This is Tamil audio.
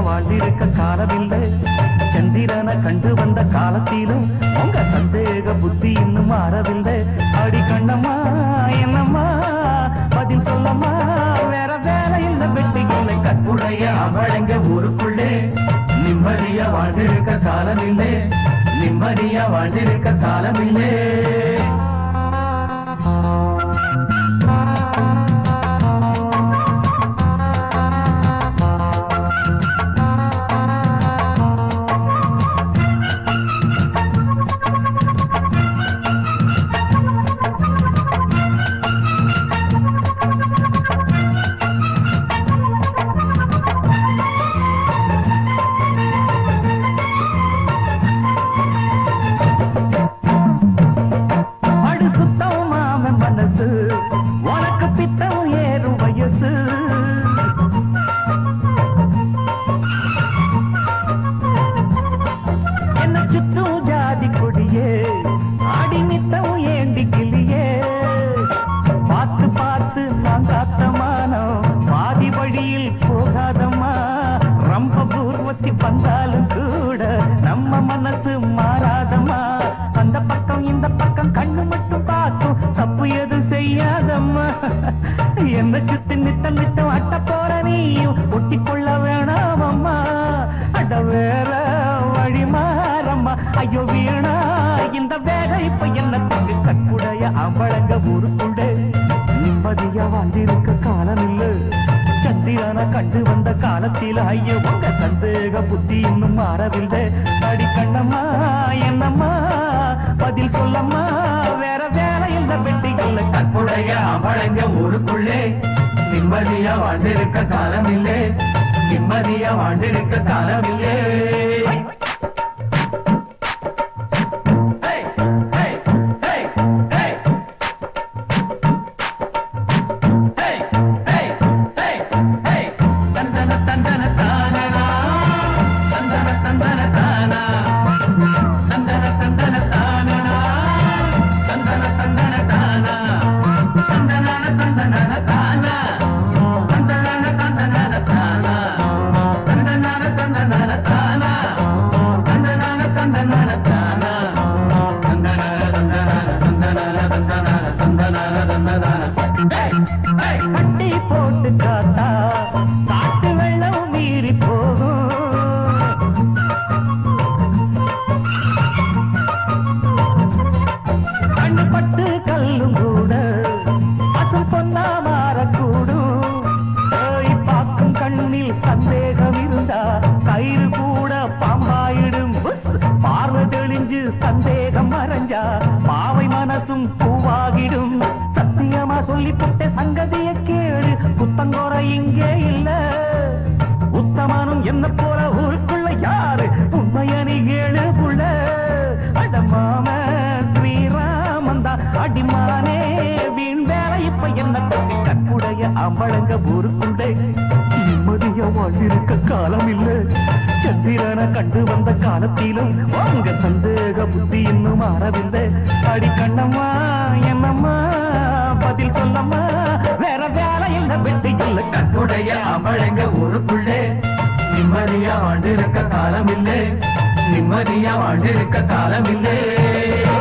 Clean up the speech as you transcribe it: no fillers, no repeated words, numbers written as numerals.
வாழ்ந்திருக்க காலமில்லை. சந்திரனை கண்டு வந்த காலத்திலும் உங்க சந்தேக புத்தி இன்னும் மாறவில்லை. அடி கண்ணம்மா என்னம்மா பதில் சொல்லம்மா, வேற வேலை இல்ல வெட்டி இல்லை. கற்புடைய அவளங்க ஊருக்குள்ளே நிம்மதியா வாழ்ந்திருக்க காலமில்லை, நிம்மதியா வாழ்ந்திருக்க காலமில்லை. உனக்கு பித்தம் ஏறும் வயசு, என்ன சுற்றும் ஜாதி கொடியே ஆடி நித்தம் ஏண்டி கிளியே. பார்த்து பார்த்து நான் காத்தமானோம் பாதி வழியில் போகாதம்மா. ரொம்ப பூர்வசி வந்தாலும் கூட நம்ம மனசு மாறாதம்மா. அந்த பக்கம் இந்த பக்கம் கண்ணு மட்டும் பார்க்கும், தப்பு எது செய்யாதம்மா. என்ன சுத்தி நித்தம் நித்தம் அட்ட போற நீயும் ஒட்டி கொள்ள வேணாமம்மா. அட வேற வழி மாறம்மா, ஐயோ வீணா இந்த வேக இப்ப என்னத்துக்கு. கற்புடைய அம்பளங்க ஊருக்குள்ள நிம்மதியா வாழ்ந்திருக்க காலம் இல்லை. சந்திரனை கண்டு வந்த காலத்தில் ஐயோ உங்க சந்தேக புத்தி இன்னும் மாறவில்லை. அடி கண்ணம்மா என்னம்மா பதில் சொல்லம்மா, வேற வேலை இல்ல வெட்டி இல்லை. கற்புடைய அம்பளங்க ஊருக்குள்ளே நிம்மதியா வாழ்ந்திருக்க காலமில்லை, நிம்மதியா வாழ்ந்திருக்க காலமில்லை. கட்டி போட்டு காத்தா காட்டு வெள்ளம் மீறி போகும். கண்ணு பட்டு கல்லும் கூட அசல் பொன்னா மாறக்கூடும். பார்க்கும் கண்ணில் சந்தேகம் இருந்தா கயிறு கூட பாம்பாயிடும். பார்வை தெளிஞ்சு சந்தேகம் மறைஞ்சா பாவை மனசும் பூவாகிடும். சத்தியமா சொல்லி புட்ட சங்கதிய கேளு, புத்தங்கோர இங்கே இல்ல. உத்தமனும் என்ன போல ஊருக்குள்ள யாரு உண்மையனி கேளு புள்ள. அடமாம ஸ்ரீராமந்தா அடிமானே வீண் வேலை இப்ப என்ன தப்பி. கற்புடைய அம்பளங்க ஊருக்குள்ள நிம்மதியா வாழ்ந்திருக்க காலம் இல்லை. சந்திரனை கண்டு வந்த காலத்திலும் உங்க சந்தேக புத்தி இன்னும் மாறவில்லை. அடி கண்ணம்மா என்னம்மா பதில் சொல்லம்மா, வேற வேலை இல்ல வெட்டி இல்லை. கற்புடைய அம்பளங்க ஊருக்குள்ளே நிம்மதியா வாழ்ந்திருக்க காலம் இல்லை, நிம்மதியா வாழ்ந்திருக்க காலம் இல்லை.